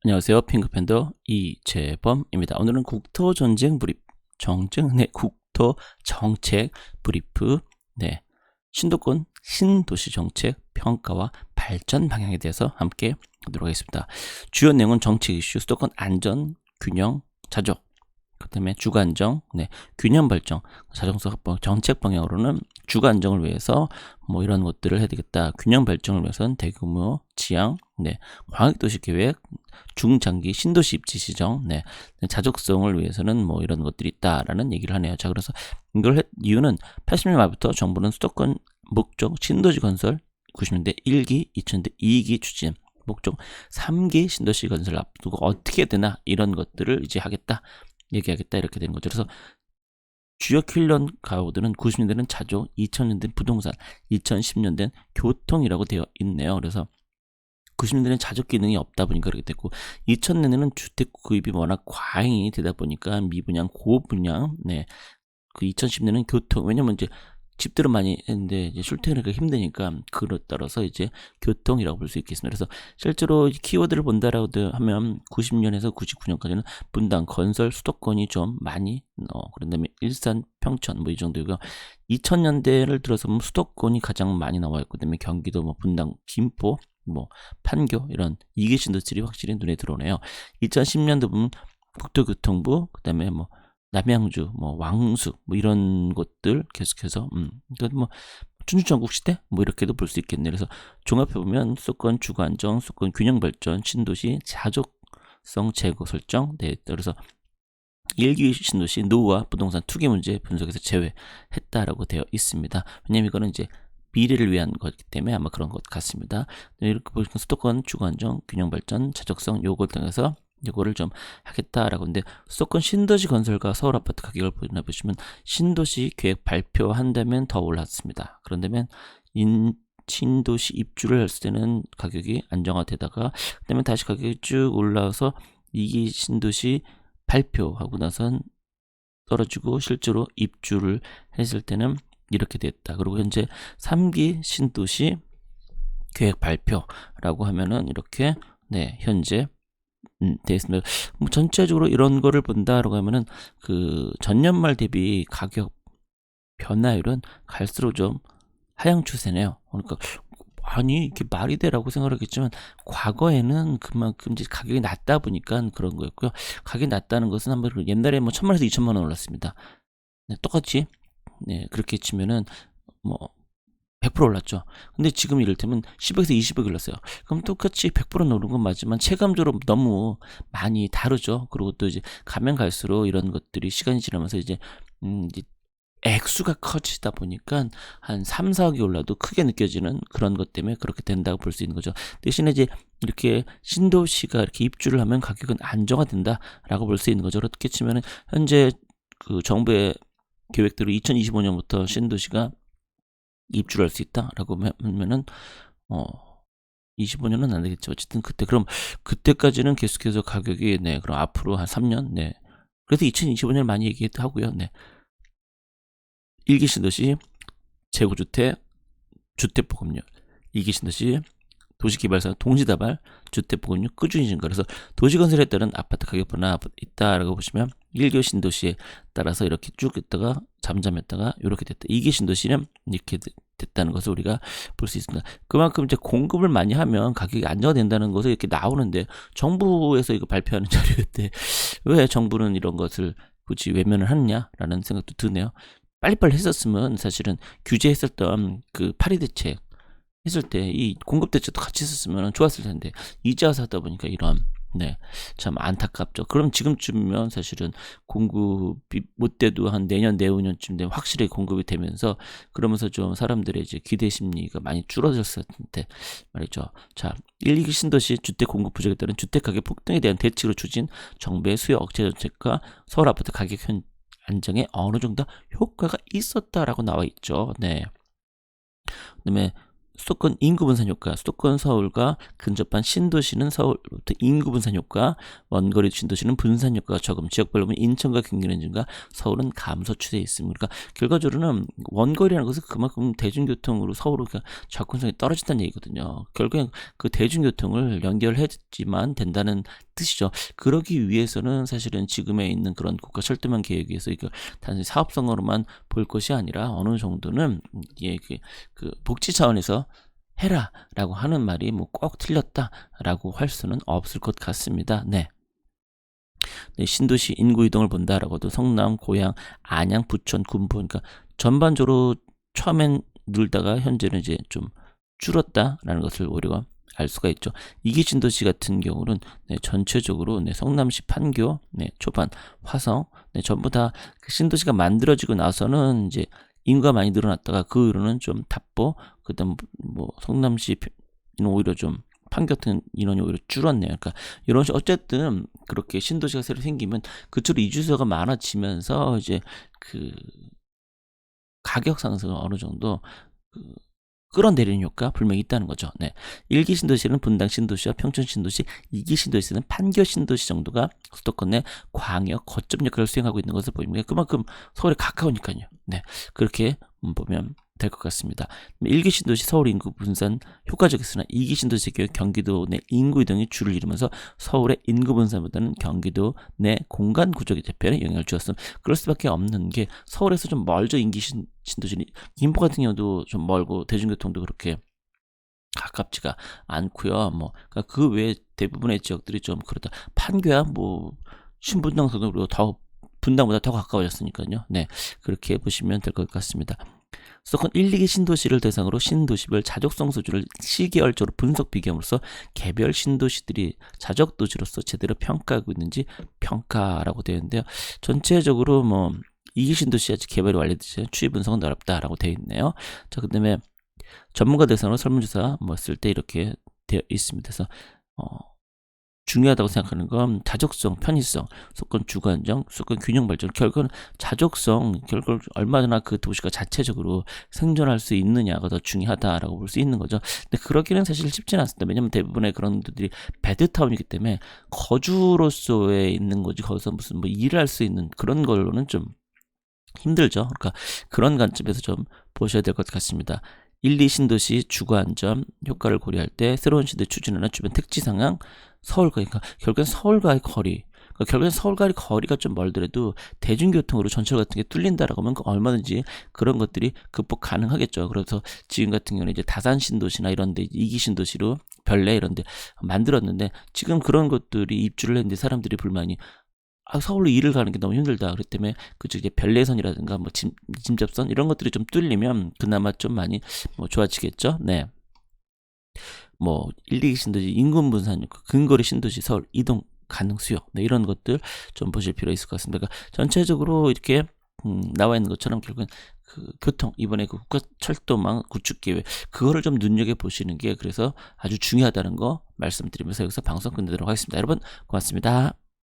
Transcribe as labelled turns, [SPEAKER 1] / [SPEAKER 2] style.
[SPEAKER 1] 안녕하세요. 핑크팬더 이재범입니다. 오늘은 국토 정책 브리프, 신도권 신도시 정책 평가와 발전 방향에 대해서 함께 보도록 하겠습니다. 주요 내용은 정책 이슈, 수도권 안전, 균형, 자족, 그 다음에 주거 안정, 균형 발전, 자정성 확보, 정책 방향으로는 주거 안정을 위해서 뭐 이런 것들을 해야 되겠다. 균형 발전을 위해서는 대규모 지향, 광역도시 계획, 중장기 신도시 입지 지정, 자족성을 위해서는 뭐 이런 것들이 있다라는 얘기를 하네요. 자, 그래서 이걸 이유는 80년 말부터 정부는 수도권 목적 신도시 건설 90년대 1기, 2000년대 2기 추진, 목적 3기 신도시 건설 앞두고 어떻게 되나 이런 것들을 이제 얘기하겠다 이렇게 되는 거죠. 그래서 주요 킬러 가구들은 90년대는 자족, 2000년대는 부동산, 2010년대는 교통이라고 되어 있네요. 그래서 90년대는 자족 기능이 없다 보니까 그렇게 됐고 2000년대는 주택 구입이 워낙 과잉이 되다 보니까 미분양, 고분양, 그 2010년은 교통, 왜냐면 이제 집들은 많이 했는데 이제 출퇴근하기가 힘드니까 그로 따라서 이제 교통이라고 볼 수 있겠습니다. 그래서 실제로 키워드를 본다라고 하면 90년에서 99년까지는 분당, 건설, 수도권이 좀 많이 그런 다음에 일산, 평천 뭐 이 정도고요. 2000년대를 들어서 보면 수도권이 가장 많이 나와 있고 그다음에 경기도 뭐 분당, 김포, 뭐 판교 이런 이기 신도시들이 확실히 눈에 들어오네요. 2010년도 보면 국토교통부 그다음에 뭐 남양주, 뭐 왕숙, 뭐 이런 곳들 계속해서 그러니까 뭐 춘추전국 시대 뭐 이렇게도 볼 수 있겠네요. 그래서 종합해 보면 수도권 주거 안정, 수도권 균형 발전, 신도시 자족성 제고 설정, 그래서 1기 신도시 노후와 부동산 투기 문제 분석에서 제외했다라고 되어 있습니다. 왜냐면 이거는 이제 미래를 위한 거기 때문에 아마 그런 것 같습니다. 이렇게 보시면 수도권 주거 안정, 균형 발전, 자족성 요걸 통해서 이거를 좀 하겠다라고. 근데 수도권 신도시 건설과 서울 아파트 가격을 보시면 신도시 계획 발표한다면 더 올랐습니다. 그런다면 신도시 입주를 했을 때는 가격이 안정화되다가 그다음에 다시 가격이 쭉 올라와서 이기 신도시 발표하고 나선 떨어지고 실제로 입주를 했을 때는 이렇게 됐다. 그리고 현재 3기 신도시 계획 발표라고 하면은 이렇게 현재 되어 있습니다. 뭐 전체적으로 이런 거를 본다라고 하면은 그 전년 말 대비 가격 변화율은 갈수록 좀 하향 추세네요. 그러니까 아니 이게 말이 되라고 생각하겠지만 과거에는 그만큼 이제 가격이 낮다 보니까 그런 거였고요. 가격이 낮다는 것은 한번 옛날에 뭐 1000만 원에서 2000만 원 올랐습니다. 똑같이 그렇게 치면은 뭐 100% 올랐죠. 근데 지금 이를테면 10억에서 20억 올랐어요. 그럼 똑같이 100% 오른 건 맞지만 체감적으로 너무 많이 다르죠. 그리고 또 이제 가면 갈수록 이런 것들이 시간이 지나면서 이제 액수가 커지다 보니까 한 3, 4억이 올라도 크게 느껴지는 그런 것 때문에 그렇게 된다고 볼 수 있는 거죠. 대신에 이제 이렇게 신도시가 이렇게 입주를 하면 가격은 안정화된다라고 볼 수 있는 거죠. 어떻게 치면은 현재 그 정부의 계획대로 2025년부터 신도시가 입주를 할 수 있다라고 하면은 25년은 안 되겠죠. 어쨌든 그럼 그때까지는 계속해서 가격이 그럼 앞으로 한 3년 그래서 2025년 많이 얘기하고요. 1기 신도시 재고주택 주택보급률, 2기 신도시 도시개발사 동시다발 주택보급률 꾸준히 증가. 그래서 도시건설에 따른 아파트 가격 변화 있다라고 보시면 1기 신도시에 따라서 이렇게 쭉 있다가 잠잠했다가 이렇게 됐다. 2기 신도시는 이렇게 됐다는 것을 우리가 볼 수 있습니다. 그만큼 이제 공급을 많이 하면 가격이 안정화된다는 것을 이렇게 나오는데 정부에서 이거 발표하는 자료인데 왜 정부는 이런 것을 굳이 외면을 하느냐라는 생각도 드네요. 빨리빨리 했었으면 사실은 규제했었던 그 파리 대책 했을 때 이 공급 대책도 같이 했었으면 좋았을 텐데 이제 와서 하다 보니까 이런 참 안타깝죠. 그럼 지금쯤이면 사실은 공급이 못 돼도 한 내년 내후년쯤 되면 확실히 공급이 되면서 그러면서 좀 사람들의 이제 기대 심리가 많이 줄어들었을 텐데 말이죠. 자, 1, 2기 신도시 주택 공급 부족에 따른 주택 가격 폭등에 대한 대책으로 추진 정부의 수요 억제 정책과 서울 아파트 가격 안정에 어느 정도 효과가 있었다라고 나와 있죠. 그다음에 수도권 인구 분산 효과, 수도권 서울과 근접한 신도시는 서울부터 인구 분산 효과, 원거리 신도시는 분산 효과가 적음, 지역별로 보면 인천과 경기는 증가, 서울은 감소 추세에 있습니다. 그러니까 결과적으로는 원거리라는 것은 그만큼 대중교통으로 서울의 접근성이 떨어진다는 얘기거든요. 결국엔 그 대중교통을 연결해야지만 된다는 뜻이죠. 그러기 위해서는 사실은 지금에 있는 그런 국가 철도망 계획에서 이거 단순히 사업성으로만 볼 것이 아니라 어느 정도는 그 복지 차원에서 해라라고 하는 말이 뭐 꼭 틀렸다라고 할 수는 없을 것 같습니다. 네. 네, 신도시 인구 이동을 본다라고도 성남, 고양, 안양, 부천, 군부, 그러니까 전반적으로 처음엔 늘다가 현재는 이제 좀 줄었다라는 것을 우리가 알 수가 있죠. 이기 신도시 같은 경우는 네, 전체적으로 네, 성남시 판교, 네, 초반, 화성, 네, 전부 다 그 신도시가 만들어지고 나서는 이제 인구가 많이 늘어났다가 그 이후로는 좀 답보, 그다음 뭐 성남시 오히려 좀 판교 같은 인원이 오히려 줄었네요. 그러니까 이런 식 어쨌든 그렇게 신도시가 새로 생기면 그쪽으로 이주소가 많아지면서 이제 그 가격 상승을 어느 정도 그 끌어내리는 효과 분명히 있다는 거죠. 네. 1기 신도시는 분당 신도시와 평촌 신도시, 2기 신도시는 판교 신도시 정도가 수도권 내 광역 거점 역할을 수행하고 있는 것을 보입니다. 그만큼 서울에 가까우니까요. 네. 그렇게 보면 될 것 같습니다. 1기 신도시 서울 인구 분산 효과적이으나 2기 신도시의 경우 경기도 내 인구 이동이 줄을 이루면서 서울의 인구 분산보다는 경기도 내 공간 구조의 재편에 영향을 주었음. 그럴 수밖에 없는 게 서울에서 좀 멀죠. 2기 신도시는 김포 같은 경우도 좀 멀고 대중교통도 그렇게 가깝지가 않고요. 뭐 그 외에 대부분의 지역들이 좀 그렇다. 판교야 뭐 신분당선으로 더 분당보다 더 가까워졌으니까요. 네, 그렇게 보시면 될 것 같습니다. 수도권 1, 2기 신도시를 대상으로 신도시별 자족성 수준을 시계열적으로 분석 비교함으로써 개별 신도시들이 자족도시로서 제대로 평가하고 있는지 평가라고 되어 있는데요. 전체적으로 뭐 2기 신도시 아직 개발이 완료되지 추이 분석은 어렵다라고 되어 있네요. 자, 그다음에 전문가 대상으로 설문조사 뭐 쓸 때 이렇게 되어 있습니다. 그래서 중요하다고 생각하는 건 자족성, 편의성, 수도권 주거안정, 수도권 균형 발전. 결국은 자족성, 결국 얼마나 그 도시가 자체적으로 생존할 수 있느냐가 더 중요하다라고 볼 수 있는 거죠. 근데 그러기는 사실 쉽지는 않습니다. 왜냐하면 대부분의 그런 데들이 배드타운이기 때문에 거주로서에 있는 거지 거기서 무슨 뭐 일을 할 수 있는 그런 걸로는 좀 힘들죠. 그러니까 그런 관점에서 좀 보셔야 될 것 같습니다. 1, 2 신도시 주거안전 효과를 고려할 때 새로운 시대 추진하는 주변 택지 상황, 서울과 그러니까 결국엔 서울과의 거리, 그러니까 결국엔 서울과의 거리가 좀 멀더라도 대중교통으로 전철 같은 게 뚫린다라고 하면 얼마든지 그런 것들이 극복 가능하겠죠. 그래서 지금 같은 경우는 이제 다산 신도시나 이런데 2기 신도시로 별내 이런데 만들었는데 지금 그런 것들이 입주를 했는데 사람들이 불만이 서울로 일을 가는 게 너무 힘들다. 그렇기 때문에 그쪽 이제 별내선이라든가 뭐 짐접선 이런 것들이 좀 뚫리면 그나마 좀 많이 뭐 좋아지겠죠. 네. 뭐 1, 2기 신도시 인근 분산 근거리 신도시 서울 이동 가능 수요. 네, 이런 것들 좀 보실 필요 있을 것 같습니다. 그러니까 전체적으로 이렇게 나와 있는 것처럼 결국은 그 교통 이번에 그 국가 철도망 구축 계획 그거를 좀 눈여겨 보시는 게 그래서 아주 중요하다는 거 말씀드리면서 여기서 방송 끝내도록 하겠습니다. 여러분 고맙습니다.